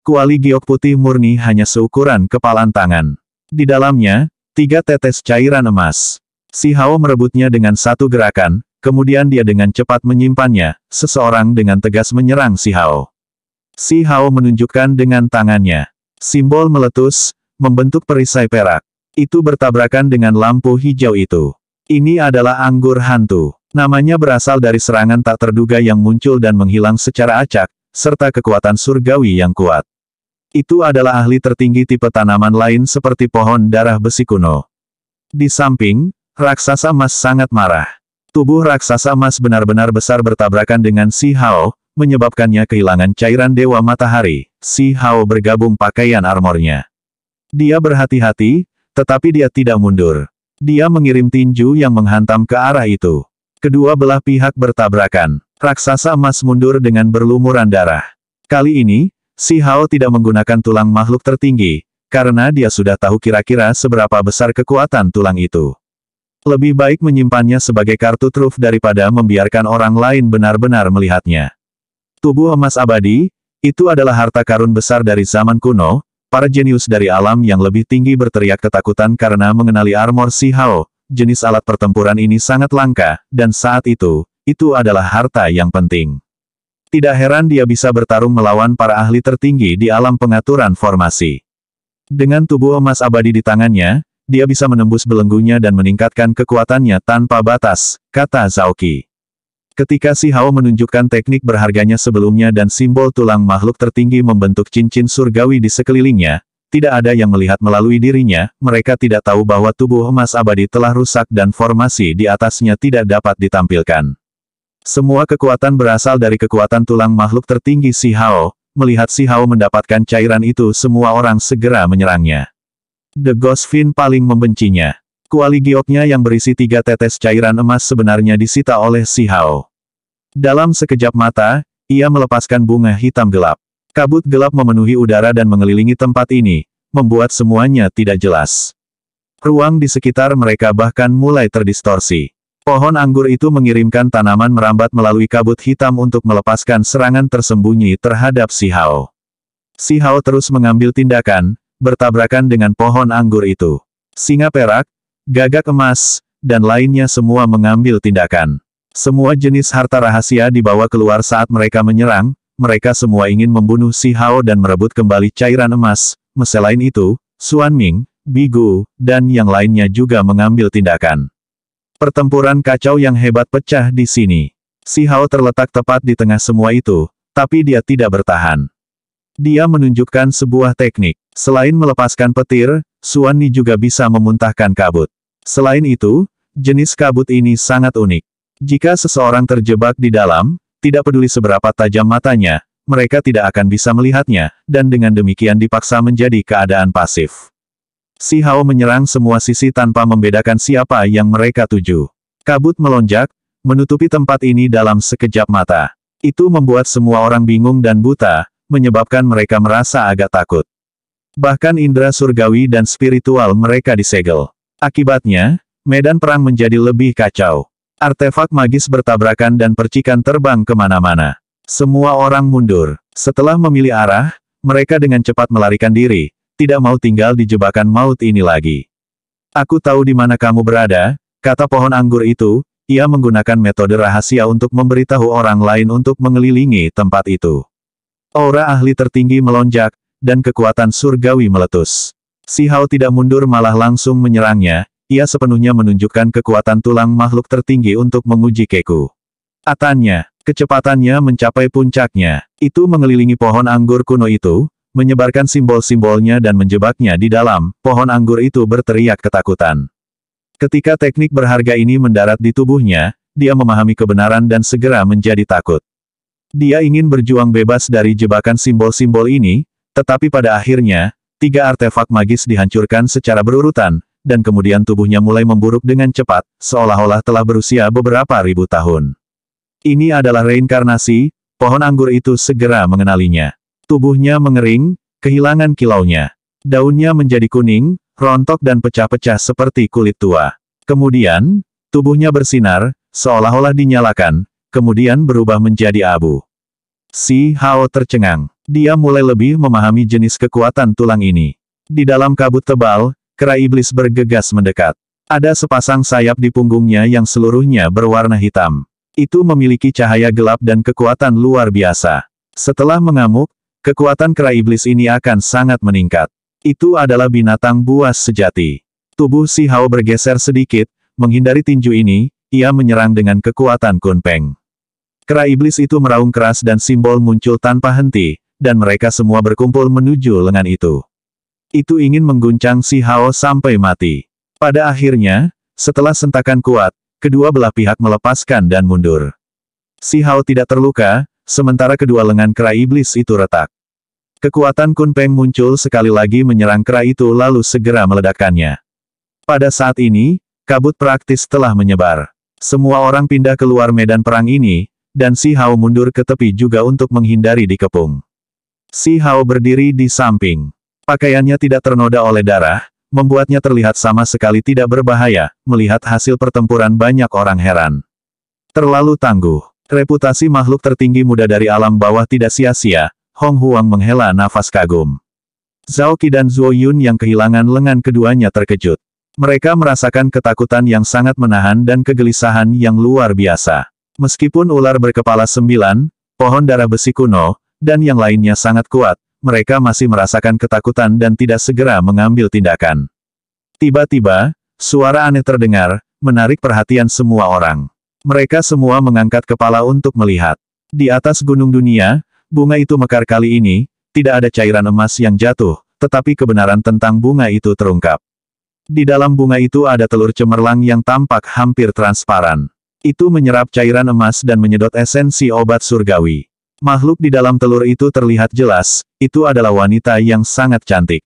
Kuali giok putih murni hanya seukuran kepalan tangan. Di dalamnya, 3 tetes cairan emas. Si Hao merebutnya dengan satu gerakan, kemudian dia dengan cepat menyimpannya, seseorang dengan tegas menyerang si Hao. Si Hao menunjukkan dengan tangannya. Simbol meletus, membentuk perisai perak. Itu bertabrakan dengan lampu hijau itu. Ini adalah anggur hantu. Namanya berasal dari serangan tak terduga yang muncul dan menghilang secara acak, serta kekuatan surgawi yang kuat. Itu adalah ahli tertinggi tipe tanaman lain seperti pohon darah besi kuno. Di samping, raksasa emas sangat marah. Tubuh raksasa emas benar-benar besar bertabrakan dengan si Hao, menyebabkannya kehilangan cairan dewa matahari. Si Hao bergabung pakaian armornya. Dia berhati-hati, tetapi dia tidak mundur. Dia mengirim tinju yang menghantam ke arah itu. Kedua belah pihak bertabrakan. Raksasa emas mundur dengan berlumuran darah. Kali ini, si Hao tidak menggunakan tulang makhluk tertinggi, karena dia sudah tahu kira-kira seberapa besar kekuatan tulang itu. Lebih baik menyimpannya sebagai kartu truf daripada membiarkan orang lain benar-benar melihatnya. Tubuh emas abadi, itu adalah harta karun besar dari zaman kuno. Para jenius dari alam yang lebih tinggi berteriak ketakutan karena mengenali armor si Hao. Jenis alat pertempuran ini sangat langka, dan saat itu adalah harta yang penting. Tidak heran dia bisa bertarung melawan para ahli tertinggi di alam pengaturan formasi. Dengan tubuh emas abadi di tangannya, dia bisa menembus belenggunya dan meningkatkan kekuatannya tanpa batas, kata Zhao Qi. Ketika si Hao menunjukkan teknik berharganya sebelumnya dan simbol tulang makhluk tertinggi membentuk cincin surgawi di sekelilingnya, tidak ada yang melihat melalui dirinya, mereka tidak tahu bahwa tubuh emas abadi telah rusak dan formasi di atasnya tidak dapat ditampilkan. Semua kekuatan berasal dari kekuatan tulang makhluk tertinggi si Hao. Melihat si Hao mendapatkan cairan itu, semua orang segera menyerangnya. The Ghost Fiend paling membencinya. Kuali gioknya yang berisi 3 tetes cairan emas sebenarnya disita oleh si Hao. Dalam sekejap mata, ia melepaskan bunga hitam gelap. Kabut gelap memenuhi udara dan mengelilingi tempat ini, membuat semuanya tidak jelas. Ruang di sekitar mereka bahkan mulai terdistorsi. Pohon anggur itu mengirimkan tanaman merambat melalui kabut hitam untuk melepaskan serangan tersembunyi terhadap si Hao. Si Hao terus mengambil tindakan, bertabrakan dengan pohon anggur itu. Singa perak, gagak emas, dan lainnya semua mengambil tindakan. Semua jenis harta rahasia dibawa keluar saat mereka menyerang. Mereka semua ingin membunuh si Hao dan merebut kembali cairan emas. Selain itu, Xuan Ming, Bigu, dan yang lainnya juga mengambil tindakan. Pertempuran kacau yang hebat pecah di sini. Si Hao terletak tepat di tengah semua itu, tapi dia tidak bertahan. Dia menunjukkan sebuah teknik. Selain melepaskan petir, Xuan Ni juga bisa memuntahkan kabut. Selain itu, jenis kabut ini sangat unik. Jika seseorang terjebak di dalam, tidak peduli seberapa tajam matanya, mereka tidak akan bisa melihatnya, dan dengan demikian dipaksa menjadi keadaan pasif. Si Hao menyerang semua sisi tanpa membedakan siapa yang mereka tuju. Kabut melonjak, menutupi tempat ini dalam sekejap mata. Itu membuat semua orang bingung dan buta, menyebabkan mereka merasa agak takut. Bahkan indera surgawi dan spiritual mereka disegel. Akibatnya, medan perang menjadi lebih kacau. Artefak magis bertabrakan dan percikan terbang kemana-mana. Semua orang mundur. Setelah memilih arah, mereka dengan cepat melarikan diri, tidak mau tinggal di jebakan maut ini lagi. Aku tahu di mana kamu berada, kata pohon anggur itu. Ia menggunakan metode rahasia untuk memberitahu orang lain untuk mengelilingi tempat itu. Aura ahli tertinggi melonjak, dan kekuatan surgawi meletus. Si Hao tidak mundur malah langsung menyerangnya. Ia sepenuhnya menunjukkan kekuatan tulang makhluk tertinggi untuk menguji Keku. Atannya, kecepatannya mencapai puncaknya. Itu mengelilingi pohon anggur kuno itu, menyebarkan simbol-simbolnya dan menjebaknya di dalam. Pohon anggur itu berteriak ketakutan. Ketika teknik berharga ini mendarat di tubuhnya, dia memahami kebenaran dan segera menjadi takut. Dia ingin berjuang bebas dari jebakan simbol-simbol ini, tetapi pada akhirnya, 3 artefak magis dihancurkan secara berurutan, dan kemudian tubuhnya mulai memburuk dengan cepat, seolah-olah telah berusia beberapa ribu tahun. Ini adalah reinkarnasi, pohon anggur itu segera mengenalinya. Tubuhnya mengering, kehilangan kilaunya. Daunnya menjadi kuning, rontok dan pecah-pecah seperti kulit tua. Kemudian, tubuhnya bersinar, seolah-olah dinyalakan, kemudian berubah menjadi abu. Si Hao tercengang. Dia mulai lebih memahami jenis kekuatan tulang ini. Di dalam kabut tebal, kera iblis bergegas mendekat. Ada sepasang sayap di punggungnya yang seluruhnya berwarna hitam. Itu memiliki cahaya gelap dan kekuatan luar biasa. Setelah mengamuk, kekuatan kera iblis ini akan sangat meningkat. Itu adalah binatang buas sejati. Tubuh Si Hao bergeser sedikit, menghindari tinju ini, ia menyerang dengan kekuatan Kunpeng. Kera iblis itu meraung keras dan simbol muncul tanpa henti, dan mereka semua berkumpul menuju lengan itu. Itu ingin mengguncang Si Hao sampai mati. Pada akhirnya, setelah sentakan kuat, kedua belah pihak melepaskan dan mundur. Si Hao tidak terluka, sementara kedua lengan kera iblis itu retak. Kekuatan Kunpeng muncul sekali lagi menyerang kera itu lalu segera meledakkannya. Pada saat ini, kabut praktis telah menyebar. Semua orang pindah keluar medan perang ini, dan Si Hao mundur ke tepi juga untuk menghindari dikepung. Si Hao berdiri di samping. Pakaiannya tidak ternoda oleh darah, membuatnya terlihat sama sekali tidak berbahaya. Melihat hasil pertempuran banyak orang heran. Terlalu tangguh. Reputasi makhluk tertinggi muda dari alam bawah tidak sia-sia. Hong Huang menghela nafas kagum. Zhao Qi dan Zhuo Yun yang kehilangan lengan keduanya terkejut. Mereka merasakan ketakutan yang sangat menahan dan kegelisahan yang luar biasa. Meskipun ular berkepala 9, pohon darah besi kuno, dan yang lainnya sangat kuat, mereka masih merasakan ketakutan dan tidak segera mengambil tindakan. Tiba-tiba, suara aneh terdengar, menarik perhatian semua orang. Mereka semua mengangkat kepala untuk melihat. Di atas gunung dunia, bunga itu mekar kali ini, tidak ada cairan emas yang jatuh, tetapi kebenaran tentang bunga itu terungkap. Di dalam bunga itu ada telur cemerlang yang tampak hampir transparan. Itu menyerap cairan emas dan menyedot esensi obat surgawi. Makhluk di dalam telur itu terlihat jelas, itu adalah wanita yang sangat cantik.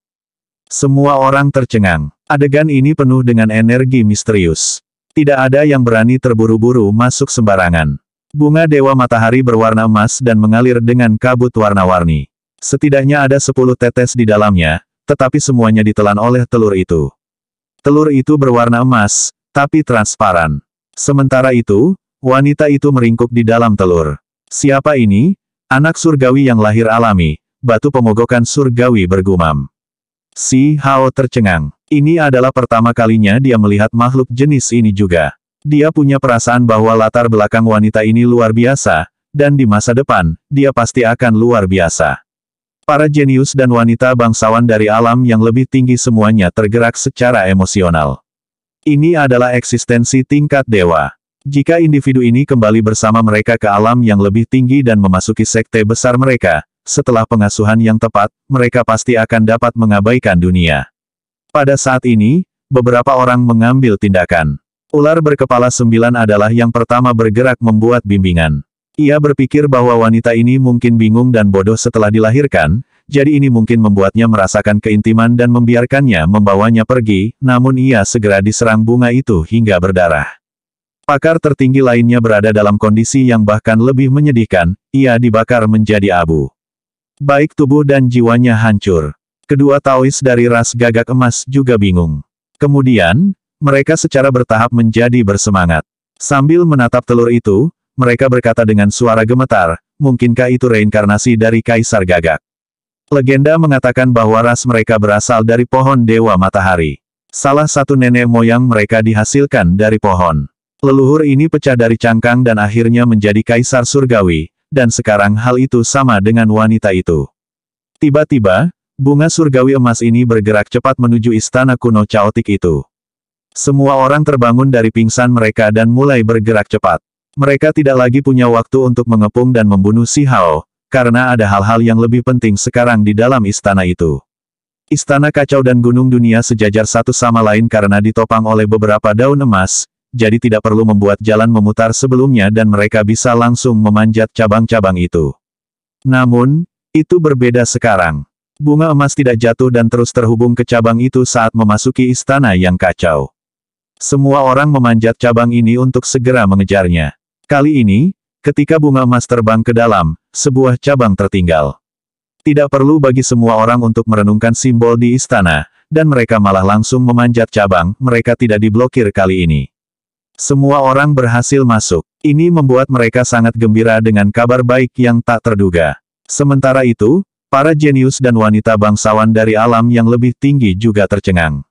Semua orang tercengang. Adegan ini penuh dengan energi misterius. Tidak ada yang berani terburu-buru masuk sembarangan. Bunga Dewa Matahari berwarna emas dan mengalir dengan kabut warna-warni. Setidaknya ada 10 tetes di dalamnya, tetapi semuanya ditelan oleh telur itu. Telur itu berwarna emas, tapi transparan. Sementara itu, wanita itu meringkuk di dalam telur. Siapa ini? Anak surgawi yang lahir alami, batu pemogokan surgawi bergumam. Si Hao tercengang. Ini adalah pertama kalinya dia melihat makhluk jenis ini juga. Dia punya perasaan bahwa latar belakang wanita ini luar biasa, dan di masa depan, dia pasti akan luar biasa. Para jenius dan wanita bangsawan dari alam yang lebih tinggi semuanya tergerak secara emosional. Ini adalah eksistensi tingkat dewa. Jika individu ini kembali bersama mereka ke alam yang lebih tinggi dan memasuki sekte besar mereka, setelah pengasuhan yang tepat, mereka pasti akan dapat mengabaikan dunia. Pada saat ini, beberapa orang mengambil tindakan. Ular berkepala 9 adalah yang pertama bergerak membuat bimbingan. Ia berpikir bahwa wanita ini mungkin bingung dan bodoh setelah dilahirkan, jadi ini mungkin membuatnya merasakan keintiman dan membiarkannya membawanya pergi, namun ia segera diserang bunga itu hingga berdarah. Pakar tertinggi lainnya berada dalam kondisi yang bahkan lebih menyedihkan, ia dibakar menjadi abu. Baik tubuh dan jiwanya hancur. Kedua Taois dari ras gagak emas juga bingung. Kemudian, mereka secara bertahap menjadi bersemangat. Sambil menatap telur itu, mereka berkata dengan suara gemetar, mungkinkah itu reinkarnasi dari Kaisar Gagak? Legenda mengatakan bahwa ras mereka berasal dari pohon Dewa Matahari. Salah satu nenek moyang mereka dihasilkan dari pohon. Leluhur ini pecah dari cangkang dan akhirnya menjadi Kaisar Surgawi, dan sekarang hal itu sama dengan wanita itu. Tiba-tiba, bunga surgawi emas ini bergerak cepat menuju istana kuno caotik itu. Semua orang terbangun dari pingsan mereka dan mulai bergerak cepat. Mereka tidak lagi punya waktu untuk mengepung dan membunuh Si Hao, karena ada hal-hal yang lebih penting sekarang di dalam istana itu. Istana kacau dan gunung dunia sejajar satu sama lain karena ditopang oleh beberapa daun emas, jadi tidak perlu membuat jalan memutar sebelumnya dan mereka bisa langsung memanjat cabang-cabang itu. Namun, itu berbeda sekarang. Bunga emas tidak jatuh dan terus terhubung ke cabang itu saat memasuki istana yang kacau. Semua orang memanjat cabang ini untuk segera mengejarnya. Kali ini, ketika bunga emas terbang ke dalam, sebuah cabang tertinggal. Tidak perlu bagi semua orang untuk merenungkan simbol di istana, dan mereka malah langsung memanjat cabang, mereka tidak diblokir kali ini. Semua orang berhasil masuk. Ini membuat mereka sangat gembira dengan kabar baik yang tak terduga. Sementara itu, para jenius dan wanita bangsawan dari alam yang lebih tinggi juga tercengang.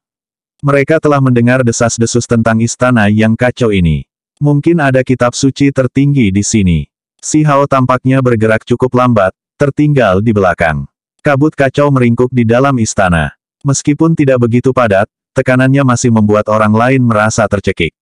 Mereka telah mendengar desas-desus tentang istana yang kacau ini. Mungkin ada kitab suci tertinggi di sini. Si Hao tampaknya bergerak cukup lambat, tertinggal di belakang. Kabut kacau meringkuk di dalam istana. Meskipun tidak begitu padat, tekanannya masih membuat orang lain merasa tercekik.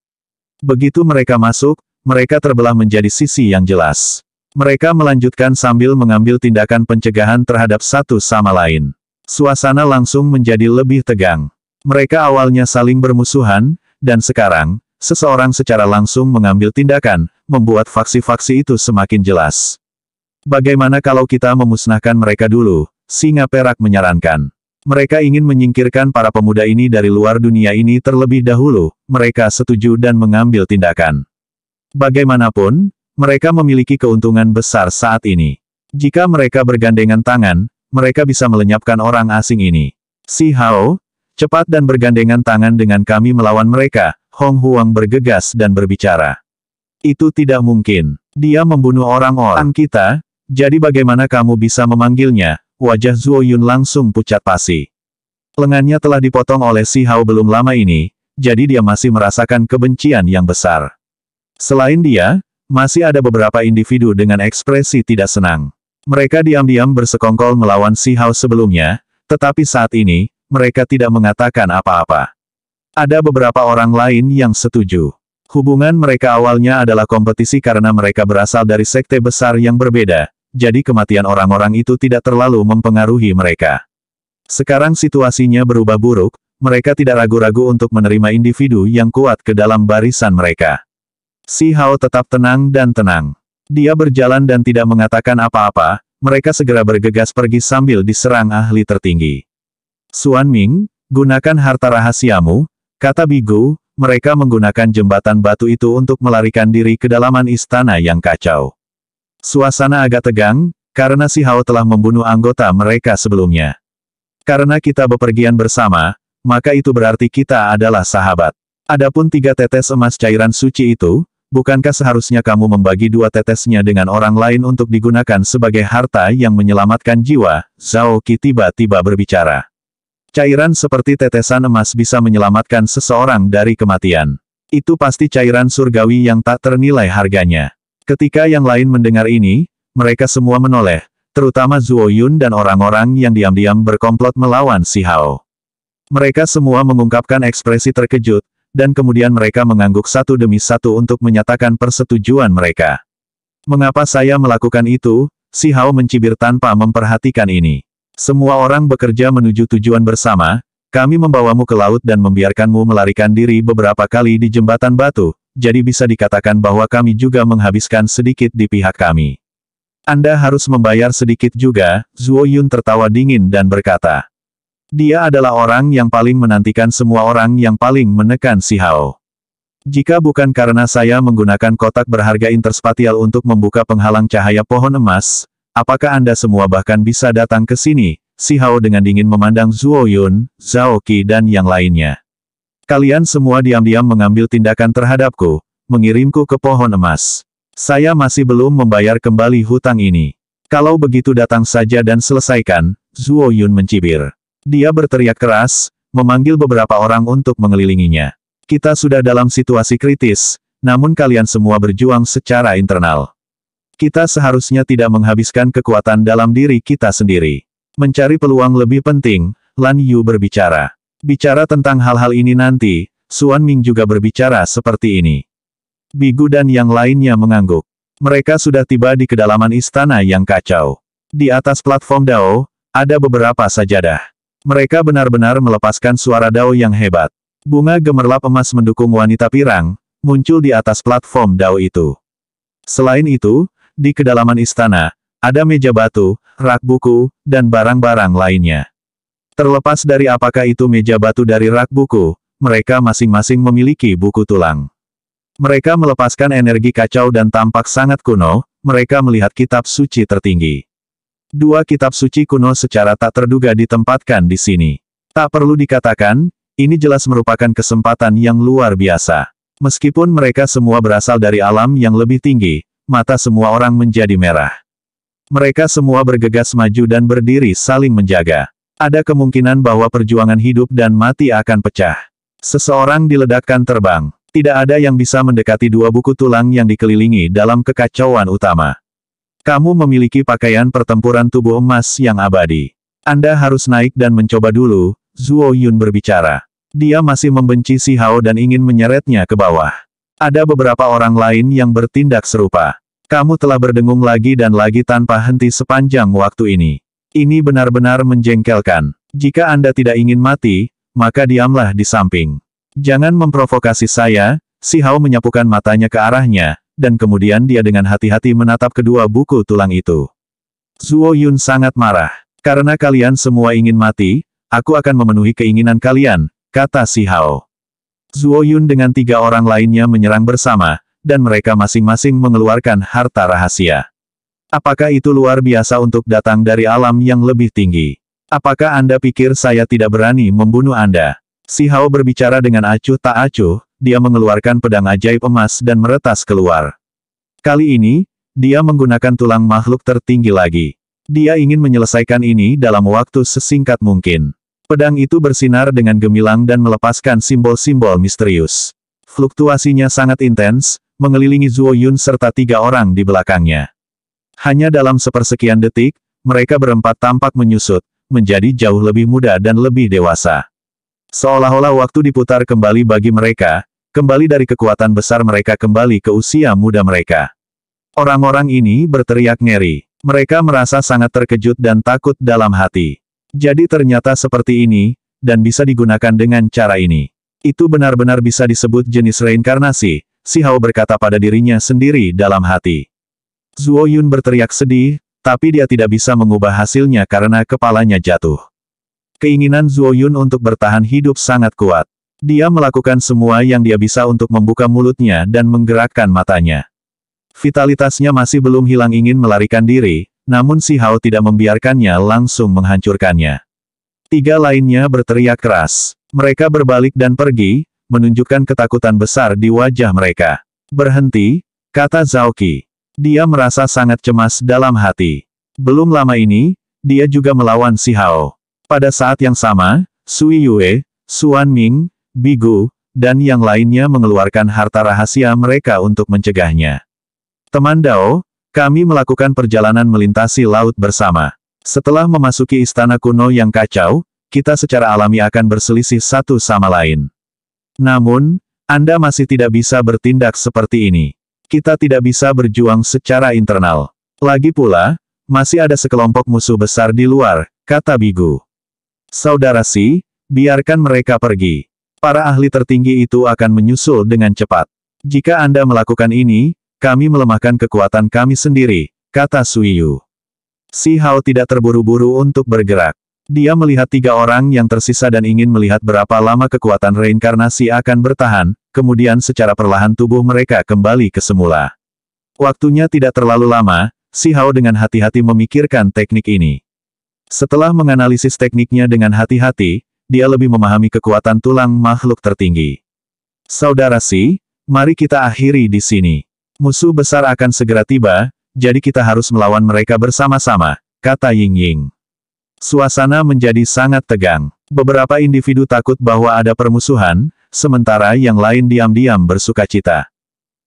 Begitu mereka masuk, mereka terbelah menjadi sisi yang jelas. Mereka melanjutkan sambil mengambil tindakan pencegahan terhadap satu sama lain. Suasana langsung menjadi lebih tegang. Mereka awalnya saling bermusuhan, dan sekarang, seseorang secara langsung mengambil tindakan, membuat faksi-faksi itu semakin jelas. Bagaimana kalau kita memusnahkan mereka dulu? Singa Perak menyarankan. Mereka ingin menyingkirkan para pemuda ini dari luar dunia ini terlebih dahulu. Mereka setuju dan mengambil tindakan. Bagaimanapun, mereka memiliki keuntungan besar saat ini. Jika mereka bergandengan tangan, mereka bisa melenyapkan orang asing ini. Si Hao, cepat dan bergandengan tangan dengan kami melawan mereka. Hong Huang bergegas dan berbicara. Itu tidak mungkin. Dia membunuh orang-orang kita, jadi bagaimana kamu bisa memanggilnya? Wajah Zuo Yun langsung pucat pasi. Lengannya telah dipotong oleh si Hao belum lama ini, jadi dia masih merasakan kebencian yang besar. Selain dia, masih ada beberapa individu dengan ekspresi tidak senang. Mereka diam-diam bersekongkol melawan si Hao sebelumnya, tetapi saat ini, mereka tidak mengatakan apa-apa. Ada beberapa orang lain yang setuju. Hubungan mereka awalnya adalah kompetisi karena mereka berasal dari sekte besar yang berbeda, jadi kematian orang-orang itu tidak terlalu mempengaruhi mereka. Sekarang situasinya berubah buruk, mereka tidak ragu-ragu untuk menerima individu yang kuat ke dalam barisan mereka. Si Hao tetap tenang dan tenang. Dia berjalan dan tidak mengatakan apa-apa, mereka segera bergegas pergi sambil diserang ahli tertinggi. Xuan Ming, gunakan harta rahasiamu, kata Bigu, mereka menggunakan jembatan batu itu untuk melarikan diri ke dalaman istana yang kacau. Suasana agak tegang, karena si Hao telah membunuh anggota mereka sebelumnya. Karena kita bepergian bersama, maka itu berarti kita adalah sahabat. Adapun 3 tetes emas cairan suci itu, bukankah seharusnya kamu membagi 2 tetesnya dengan orang lain untuk digunakan sebagai harta yang menyelamatkan jiwa? Zhao Qi tiba-tiba berbicara. Cairan seperti tetesan emas bisa menyelamatkan seseorang dari kematian. Itu pasti cairan surgawi yang tak ternilai harganya. Ketika yang lain mendengar ini, mereka semua menoleh, terutama Zuo Yun dan orang-orang yang diam-diam berkomplot melawan si Hao. Mereka semua mengungkapkan ekspresi terkejut, dan kemudian mereka mengangguk satu demi satu untuk menyatakan persetujuan mereka. Mengapa saya melakukan itu? Si Hao mencibir tanpa memperhatikan ini. Semua orang bekerja menuju tujuan bersama, kami membawamu ke laut dan membiarkanmu melarikan diri beberapa kali di jembatan batu, jadi bisa dikatakan bahwa kami juga menghabiskan sedikit di pihak kami. Anda harus membayar sedikit juga, Zuo Yun tertawa dingin dan berkata. Dia adalah orang yang paling menantikan semua orang yang paling menekan si Hao. Jika bukan karena saya menggunakan kotak berharga interspatial untuk membuka penghalang cahaya pohon emas, apakah Anda semua bahkan bisa datang ke sini? Si Hao dengan dingin memandang Zuo Yun, Zhao Qi dan yang lainnya. Kalian semua diam-diam mengambil tindakan terhadapku, mengirimku ke pohon emas. Saya masih belum membayar kembali hutang ini. Kalau begitu datang saja dan selesaikan, Zuo Yun mencibir. Dia berteriak keras, memanggil beberapa orang untuk mengelilinginya. Kita sudah dalam situasi kritis, namun kalian semua berjuang secara internal. Kita seharusnya tidak menghabiskan kekuatan dalam diri kita sendiri. Mencari peluang lebih penting, Lan Yu berbicara. Bicara tentang hal-hal ini nanti, Xuan Ming juga berbicara seperti ini. Bigu dan yang lainnya mengangguk. Mereka sudah tiba di kedalaman istana yang kacau. Di atas platform Dao, ada beberapa sajadah. Mereka benar-benar melepaskan suara Dao yang hebat. Bunga gemerlap emas mendukung wanita pirang, muncul di atas platform Dao itu. Selain itu, di kedalaman istana, ada meja batu, rak buku, dan barang-barang lainnya. Terlepas dari apakah itu meja batu dari rak buku, mereka masing-masing memiliki buku tulang. Mereka melepaskan energi kacau dan tampak sangat kuno, mereka melihat kitab suci tertinggi. 2 kitab suci kuno secara tak terduga ditempatkan di sini. Tak perlu dikatakan, ini jelas merupakan kesempatan yang luar biasa. Meskipun mereka semua berasal dari alam yang lebih tinggi, mata semua orang menjadi merah. Mereka semua bergegas maju dan berdiri saling menjaga. Ada kemungkinan bahwa perjuangan hidup dan mati akan pecah. Seseorang diledakkan terbang. Tidak ada yang bisa mendekati dua buku tulang yang dikelilingi dalam kekacauan utama. Kamu memiliki pakaian pertempuran tubuh emas yang abadi. Anda harus naik dan mencoba dulu, Zuo Yun berbicara. Dia masih membenci Si Hao dan ingin menyeretnya ke bawah. Ada beberapa orang lain yang bertindak serupa. Kamu telah berdengung lagi dan lagi tanpa henti sepanjang waktu ini. Ini benar-benar menjengkelkan. Jika Anda tidak ingin mati, maka diamlah di samping. Jangan memprovokasi saya, Si Hao menyapukan matanya ke arahnya, dan kemudian dia dengan hati-hati menatap kedua buku tulang itu. Zuo Yun sangat marah. Karena kalian semua ingin mati, aku akan memenuhi keinginan kalian, kata Si Hao. Zuo Yun dengan 3 orang lainnya menyerang bersama, dan mereka masing-masing mengeluarkan harta rahasia. Apakah itu luar biasa untuk datang dari alam yang lebih tinggi? Apakah Anda pikir saya tidak berani membunuh Anda? Si Hao berbicara dengan acuh tak acuh, dia mengeluarkan pedang ajaib emas dan meretas keluar. Kali ini, dia menggunakan tulang makhluk tertinggi lagi. Dia ingin menyelesaikan ini dalam waktu sesingkat mungkin. Pedang itu bersinar dengan gemilang dan melepaskan simbol-simbol misterius. Fluktuasinya sangat intens, mengelilingi Zuo Yun serta 3 orang di belakangnya. Hanya dalam sepersekian detik, mereka berempat tampak menyusut, menjadi jauh lebih muda dan lebih dewasa. Seolah-olah waktu diputar kembali bagi mereka, kembali dari kekuatan besar mereka kembali ke usia muda mereka. Orang-orang ini berteriak ngeri. Mereka merasa sangat terkejut dan takut dalam hati. Jadi ternyata seperti ini, dan bisa digunakan dengan cara ini. Itu benar-benar bisa disebut jenis reinkarnasi, Si Hao berkata pada dirinya sendiri dalam hati. Zuo Yun berteriak sedih, tapi dia tidak bisa mengubah hasilnya karena kepalanya jatuh. Keinginan Zuo Yun untuk bertahan hidup sangat kuat. Dia melakukan semua yang dia bisa untuk membuka mulutnya dan menggerakkan matanya. Vitalitasnya masih belum hilang ingin melarikan diri, namun Si Hao tidak membiarkannya langsung menghancurkannya. 3 lainnya berteriak keras. Mereka berbalik dan pergi, menunjukkan ketakutan besar di wajah mereka. Berhenti, kata Zhao Qi. Dia merasa sangat cemas dalam hati. Belum lama ini, dia juga melawan Si Hao. Pada saat yang sama, Sui Yue, Xuan Ming, Bigu, dan yang lainnya mengeluarkan harta rahasia mereka untuk mencegahnya. Teman Dao, kami melakukan perjalanan melintasi laut bersama. Setelah memasuki istana kuno yang kacau, kita secara alami akan berselisih satu sama lain. Namun, Anda masih tidak bisa bertindak seperti ini. Kita tidak bisa berjuang secara internal. Lagi pula, masih ada sekelompok musuh besar di luar, kata Bigu. Saudara Si, biarkan mereka pergi. Para ahli tertinggi itu akan menyusul dengan cepat. Jika Anda melakukan ini, kami melemahkan kekuatan kami sendiri, kata Sui Yu. Si Hao tidak terburu-buru untuk bergerak. Dia melihat 3 orang yang tersisa dan ingin melihat berapa lama kekuatan reinkarnasi akan bertahan, kemudian secara perlahan tubuh mereka kembali ke semula. Waktunya tidak terlalu lama, Si Hao dengan hati-hati memikirkan teknik ini. Setelah menganalisis tekniknya dengan hati-hati, dia lebih memahami kekuatan tulang makhluk tertinggi. Saudara Si, mari kita akhiri di sini. Musuh besar akan segera tiba, jadi kita harus melawan mereka bersama-sama, kata Ying Ying. Suasana menjadi sangat tegang. Beberapa individu takut bahwa ada permusuhan, sementara yang lain diam-diam bersukacita.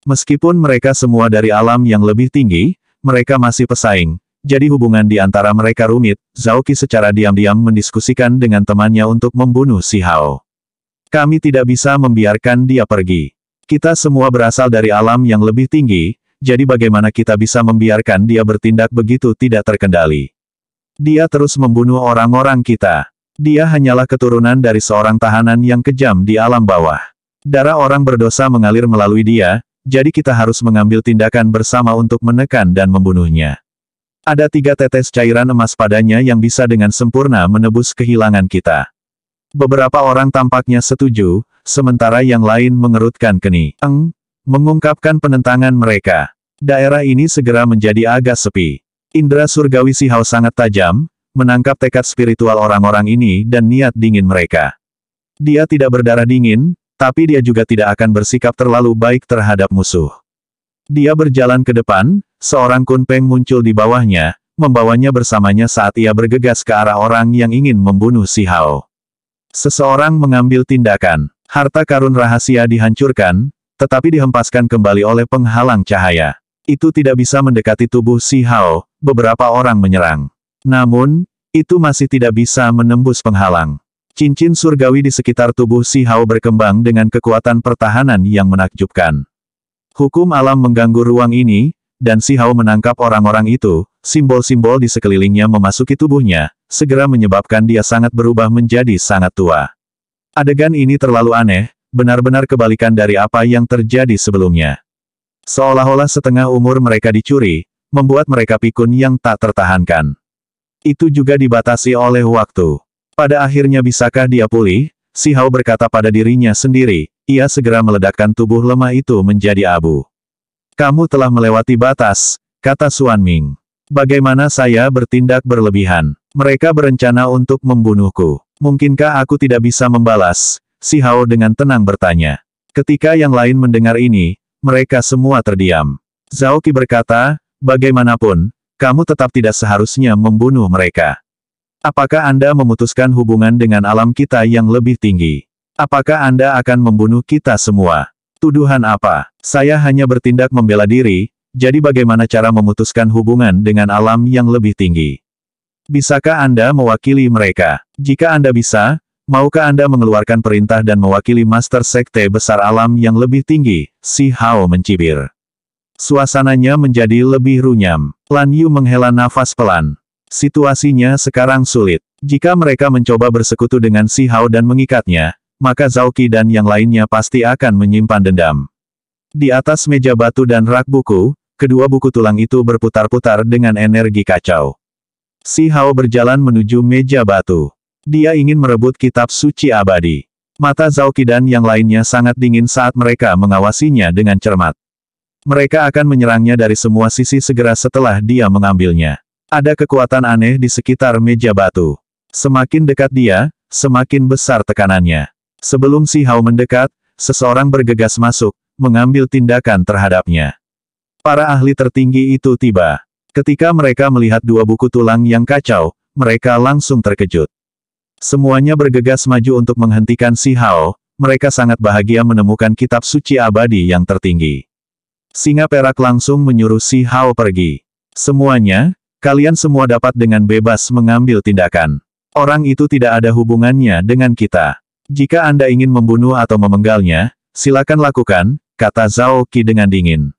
Meskipun mereka semua dari alam yang lebih tinggi, mereka masih pesaing, jadi hubungan di antara mereka rumit. Zhao Qi secara diam-diam mendiskusikan dengan temannya untuk membunuh Si Hao. Kami tidak bisa membiarkan dia pergi. Kita semua berasal dari alam yang lebih tinggi, jadi bagaimana kita bisa membiarkan dia bertindak begitu tidak terkendali? Dia terus membunuh orang-orang kita. Dia hanyalah keturunan dari seorang tahanan yang kejam di alam bawah. Darah orang berdosa mengalir melalui dia, jadi kita harus mengambil tindakan bersama untuk menekan dan membunuhnya. Ada 3 tetes cairan emas padanya yang bisa dengan sempurna menebus kehilangan kita. Beberapa orang tampaknya setuju, sementara yang lain mengerutkan kening. Mengungkapkan penentangan mereka. Daerah ini segera menjadi agak sepi. Indra surgawi Si Hao sangat tajam, menangkap tekad spiritual orang-orang ini dan niat dingin mereka. Dia tidak berdarah dingin, tapi dia juga tidak akan bersikap terlalu baik terhadap musuh. Dia berjalan ke depan, seorang Kun Peng muncul di bawahnya, membawanya bersamanya saat ia bergegas ke arah orang yang ingin membunuh Si Hao. Seseorang mengambil tindakan. Harta karun rahasia dihancurkan, tetapi dihempaskan kembali oleh penghalang cahaya. Itu tidak bisa mendekati tubuh Si Hao, beberapa orang menyerang. Namun, itu masih tidak bisa menembus penghalang. Cincin surgawi di sekitar tubuh Si Hao berkembang dengan kekuatan pertahanan yang menakjubkan. Hukum alam mengganggu ruang ini, dan Si Hao menangkap orang-orang itu, simbol-simbol di sekelilingnya memasuki tubuhnya, segera menyebabkan dia sangat berubah menjadi sangat tua. Adegan ini terlalu aneh, benar-benar kebalikan dari apa yang terjadi sebelumnya. Seolah-olah setengah umur mereka dicuri, membuat mereka pikun yang tak tertahankan. Itu juga dibatasi oleh waktu. Pada akhirnya bisakah dia pulih? Si Hao berkata pada dirinya sendiri, ia segera meledakkan tubuh lemah itu menjadi abu. Kamu telah melewati batas, kata Xuan Ming. Bagaimana saya bertindak berlebihan? Mereka berencana untuk membunuhku. Mungkinkah aku tidak bisa membalas? Si Hao dengan tenang bertanya. Ketika yang lain mendengar ini, mereka semua terdiam. Zhao Qi berkata, bagaimanapun, kamu tetap tidak seharusnya membunuh mereka. Apakah Anda memutuskan hubungan dengan alam kita yang lebih tinggi? Apakah Anda akan membunuh kita semua? Tuduhan apa? Saya hanya bertindak membela diri, jadi bagaimana cara memutuskan hubungan dengan alam yang lebih tinggi? Bisakah Anda mewakili mereka? Jika Anda bisa, maukah Anda mengeluarkan perintah dan mewakili Master Sekte Besar Alam yang lebih tinggi? Si Hao mencibir. Suasananya menjadi lebih runyam. Lan Yu menghela nafas pelan. Situasinya sekarang sulit. Jika mereka mencoba bersekutu dengan Si Hao dan mengikatnya, maka Zhao Qi dan yang lainnya pasti akan menyimpan dendam. Di atas meja batu dan rak buku, kedua buku tulang itu berputar-putar dengan energi kacau. Si Hao berjalan menuju meja batu. Dia ingin merebut kitab suci abadi. Mata Zhao Qi dan yang lainnya sangat dingin saat mereka mengawasinya dengan cermat. Mereka akan menyerangnya dari semua sisi segera setelah dia mengambilnya. Ada kekuatan aneh di sekitar meja batu. Semakin dekat dia, semakin besar tekanannya. Sebelum Si Hao mendekat, seseorang bergegas masuk, mengambil tindakan terhadapnya. Para ahli tertinggi itu tiba. Ketika mereka melihat dua buku tulang yang kacau, mereka langsung terkejut. Semuanya bergegas maju untuk menghentikan Si Hao, mereka sangat bahagia menemukan kitab suci abadi yang tertinggi. Singa perak langsung menyuruh Si Hao pergi. Semuanya, kalian semua dapat dengan bebas mengambil tindakan. Orang itu tidak ada hubungannya dengan kita. Jika Anda ingin membunuh atau memenggalnya, silakan lakukan, kata Zhao Qi dengan dingin.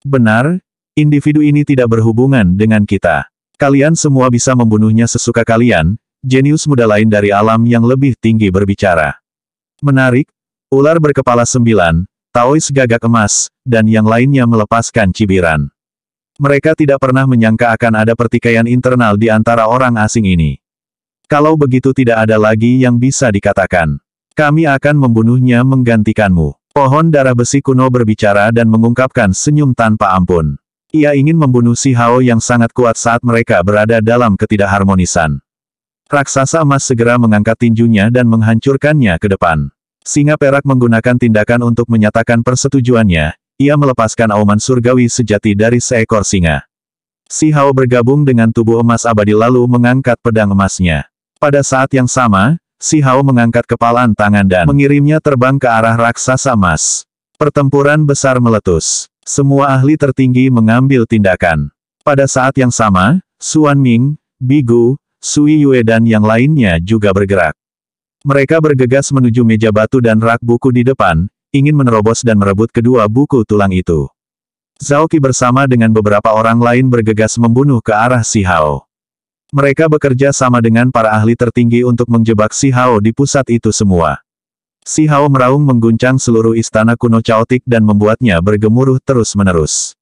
Benar, individu ini tidak berhubungan dengan kita. Kalian semua bisa membunuhnya sesuka kalian, jenius muda lain dari alam yang lebih tinggi berbicara. Menarik, ular berkepala 9, Taois gagak emas, dan yang lainnya melepaskan cibiran. Mereka tidak pernah menyangka akan ada pertikaian internal di antara orang asing ini. Kalau begitu tidak ada lagi yang bisa dikatakan. Kami akan membunuhnya menggantikanmu. Pohon darah besi kuno berbicara dan mengungkapkan senyum tanpa ampun. Ia ingin membunuh Si Hao yang sangat kuat saat mereka berada dalam ketidakharmonisan. Raksasa emas segera mengangkat tinjunya dan menghancurkannya ke depan. Singa perak menggunakan tindakan untuk menyatakan persetujuannya, ia melepaskan auman surgawi sejati dari seekor singa. Si Hao bergabung dengan tubuh emas abadi lalu mengangkat pedang emasnya. Pada saat yang sama, Si Hao mengangkat kepalan tangan dan mengirimnya terbang ke arah raksasa emas. Pertempuran besar meletus. Semua ahli tertinggi mengambil tindakan. Pada saat yang sama, Xuan Ming, Bigu, Sui Yue dan yang lainnya juga bergerak. Mereka bergegas menuju meja batu dan rak buku di depan, ingin menerobos dan merebut kedua buku tulang itu. Zhao Qi bersama dengan beberapa orang lain bergegas membunuh ke arah Si Hao. Mereka bekerja sama dengan para ahli tertinggi untuk menjebak Si Hao di pusat itu semua. Si Hao meraung mengguncang seluruh istana kuno caotik dan membuatnya bergemuruh terus-menerus.